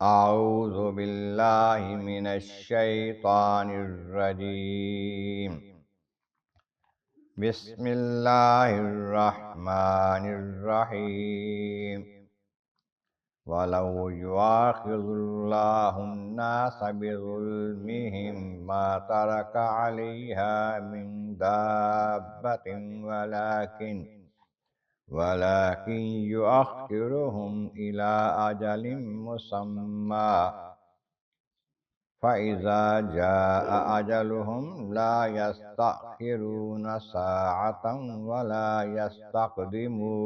اعوذ باللہ من الشیطان الرجیم بسم اللہ الرحمن الرحیم وَلَوْ يُؤَاخِذُ اللَّهُ النَّاسَ بِظُلْمِهِمْ مَا تَرَكَ عَلَيْهَا مِنْ دَابَّةٍ ولكن يؤخرهم إلى أجل مسمى فإذا جاء أجلهم لا يستأخرون ساعة ولا يستقدمون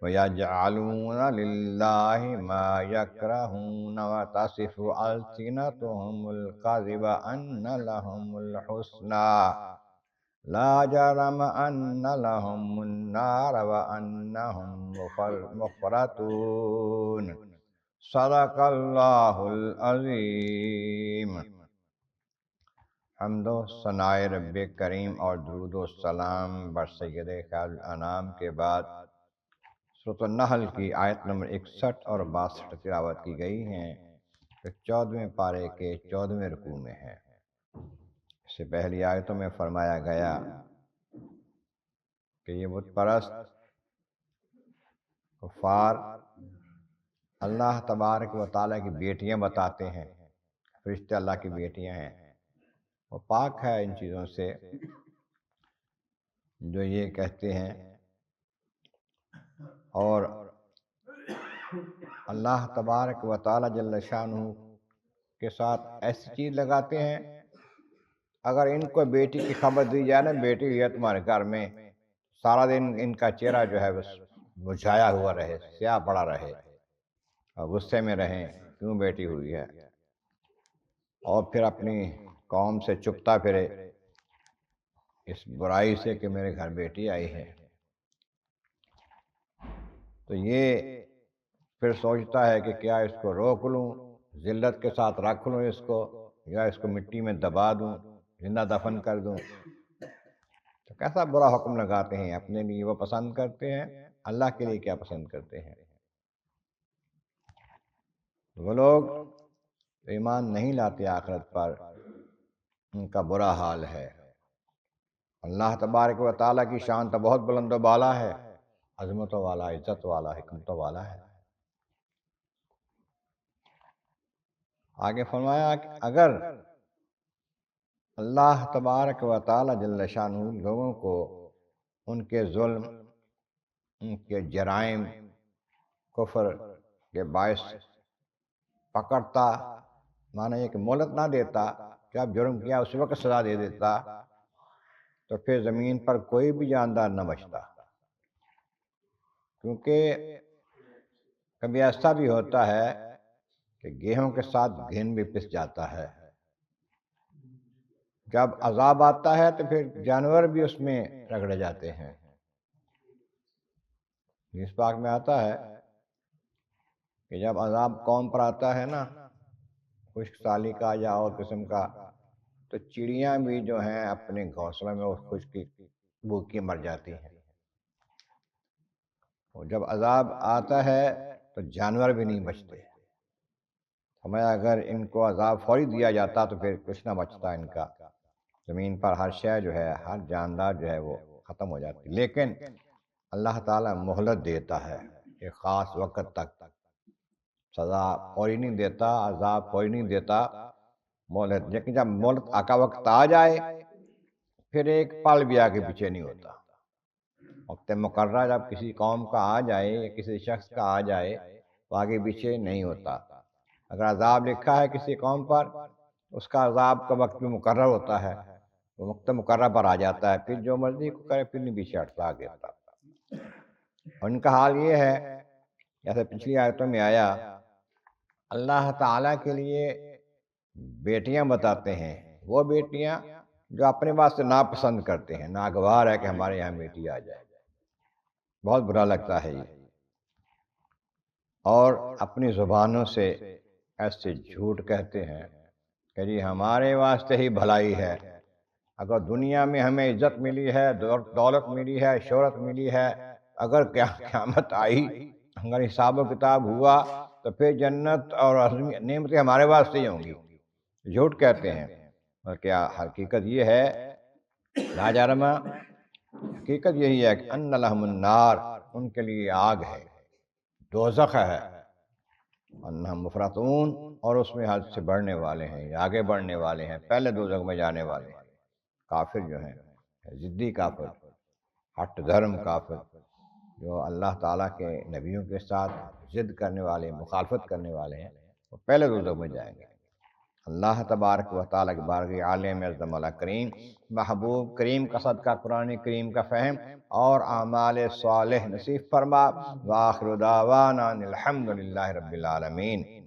ويجعلون لله ما يكرهون وتصف ألسنتهم الكذب أن لهم الحسنى لا جرم أن لهم النار وأنهم مفرطون صدق اللہ العظیم۔ حمد و ثناء رب کریم اور درود و سلام بر سید خیر الانام کے بعد سورۃ النحل کی آیت نمبر 61 اور 62 تلاوت کی گئی ہیں جو 14ویں پارے کے 14ویں رکوع میں ہے۔ اس سے پہلی آیتوں میں فرمایا گیا کہ یہ بت پرست کفار اللہ تبارک و تعالیٰ کی بیٹیاں بتاتے ہیں، فرشتے اللہ کی بیٹیاں ہیں، وہ پاک ہے ان چیزوں سے جو یہ کہتے ہیں، اور اللہ تبارک و تعالیٰ جل شانہ کے ساتھ ایسی چیز لگاتے ہیں، اگر ان کو بیٹی کی خبر دی جائے نا، بیٹی ہوئی ہے تمہارے گھر میں، سارا دن ان کا چہرہ جو ہے بس مرجھایا ہوا رہے، سیاہ پڑا رہے اور غصے میں رہیں کیوں بیٹی ہوئی ہے، اور پھر اپنی قوم سے چپتا پھرے اس برائی سے کہ میرے گھر بیٹی آئی ہے۔ تو یہ پھر سوچتا ہے کہ کیا اس کو روک لوں، ذلت کے ساتھ رکھ لوں اس کو، یا اس کو مٹی میں دبا دوں، زندہ دفن کر دوں۔ تو کیسا برا حکم لگاتے ہیں، اپنے لیے وہ پسند کرتے ہیں، اللہ کے لیے کیا پسند کرتے ہیں۔ وہ لوگ ایمان نہیں لاتے آخرت پر، ان کا برا حال ہے۔ اللہ تبارک و تعالیٰ کی شان تو بہت بلند و بالا ہے، عظمتوں والا، عزت والا، حکمتوں والا ہے۔ آگے فرمایا کہ اگر اللہ تبارک و تعالیٰ جل شانہ لوگوں کو ان کے ظلم، ان کے جرائم، کفر کے باعث پکڑتا، معنی یہ کہ مہلت نہ دیتا کہ اب جرم کیا اس وقت سزا دے دیتا، تو پھر زمین پر کوئی بھی جاندار نہ بچتا، کیونکہ کبھی ایسا بھی ہوتا ہے کہ گیہوں کے ساتھ گھن بھی پس جاتا ہے۔ جب عذاب آتا ہے تو پھر جانور بھی اس میں رگڑے جاتے ہیں۔ اس پاک میں آتا ہے کہ جب عذاب قوم پر آتا ہے نا، خشک سالی کا یا اور قسم کا، تو چڑیاں بھی جو ہیں اپنے گھونسلوں میں اس خشکی بھوکی مر جاتی ہیں۔ اور جب عذاب آتا ہے تو جانور بھی نہیں بچتے۔ ہمیں اگر ان کو عذاب فوری دیا جاتا تو پھر کچھ نہ بچتا ان کا، زمین پر ہر شے جو ہے، ہر جاندار جو ہے وہ ختم ہو جاتی۔ لیکن اللہ تعالیٰ مہلت دیتا ہے ایک خاص وقت تک، سزا فوری نہیں دیتا، عذاب فوری نہیں دیتا، مہلت۔ لیکن جب مہلت کا وقت آ جائے پھر ایک پل بھی آگے پیچھے نہیں ہوتا۔ وقت مقررہ جب کسی قوم کا آ جائے یا کسی شخص کا آ جائے تو آگے پیچھے نہیں ہوتا۔ اگر عذاب لکھا ہے کسی قوم پر، اس کا عذاب کا وقت بھی مقرر ہوتا ہے، وہ وقت مقرر پر آ جاتا ہے، پھر جو مرضی کو کرے، پھر نہیں پیچھے ہٹتا آگے ہوتا۔ اور ان کا حال یہ ہے جیسے پچھلی آیتوں میں آیا، اللہ تعالیٰ کے لیے بیٹیاں بتاتے ہیں، وہ بیٹیاں جو اپنے واسطے ناپسند کرتے ہیں، ناگوار ہے کہ ہمارے یہاں بیٹی آ جائے، بہت برا لگتا ہے یہ۔ اور اپنی زبانوں سے ایسے جھوٹ کہتے ہیں کہ جی ہمارے واسطے ہی بھلائی ہے، اگر دنیا میں ہمیں عزت ملی ہے، دولت ملی ہے، شہرت ملی ہے، اگر قیامت آئی، اگر حساب و کتاب ہوا تو تو پھر جنت اور نعمتیں ہمارے واسطے ہی ہوں گی، جھوٹ کہتے ہیں۔ بلکہ حقیقت یہ ہے لاجرمہ، حقیقت یہی ہے کہ ان لہم النار، ان کے لیے آگ ہے، دوزخ ہے، انہم مفرطون، اور اس میں حد سے بڑھنے والے ہیں، آگے بڑھنے والے ہیں، پہلے دوزخ میں جانے والے ہیں۔ کافر جو ہیں، ضدی کافر، ہٹ دھرم کافر، جو اللہ تعالیٰ کے نبیوں کے ساتھ ضد کرنے والے، مخالفت کرنے والے ہیں، وہ پہلے دوزخ میں جائیں گے۔ اللہ تبارک و تعالیٰ کی بارگاہ عالم اعظم والا کریم، محبوب کریم کا صدقہ قرآن کریم کا فہم اور اعمال صالح نصیب فرما۔ وآخر دعوانا الحمد للہ رب العالمین۔